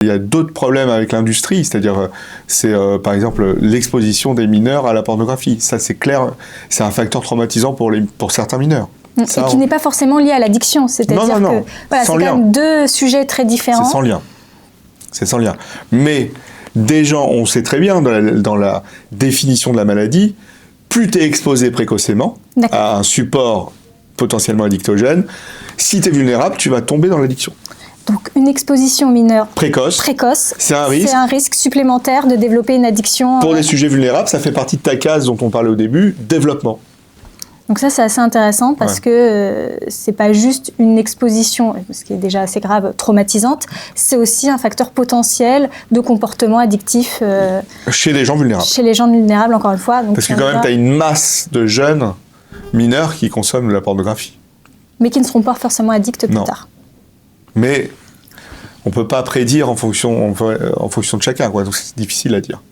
Il y a d'autres problèmes avec l'industrie, c'est-à-dire, par exemple l'exposition des mineurs à la pornographie. Ça, c'est clair, c'est un facteur traumatisant pour certains mineurs. Ça, et qui n'est pas forcément lié à l'addiction, c'est-à-dire que voilà, c'est quand même deux sujets très différents. C'est sans lien. C'est sans lien. Mais des gens, on sait très bien dans la définition de la maladie, plus tu es exposé précocement à un support potentiellement addictogène, si tu es vulnérable, tu vas tomber dans l'addiction. Donc une exposition mineure précoce c'est un risque supplémentaire de développer une addiction. Pour des sujets vulnérables, ça fait partie de ta case dont on parlait au début, développement. Donc ça, c'est assez intéressant parce que c'est pas juste une exposition, ce qui est déjà assez grave, traumatisante, c'est aussi un facteur potentiel de comportement addictif. Chez les gens vulnérables. Chez les gens vulnérables, encore une fois. Donc parce que quand même, tu as une masse de jeunes mineurs qui consomment de la pornographie. Mais qui ne seront pas forcément addicts plus tard. Mais on ne peut pas prédire en fonction de chacun, quoi, donc c'est difficile à dire.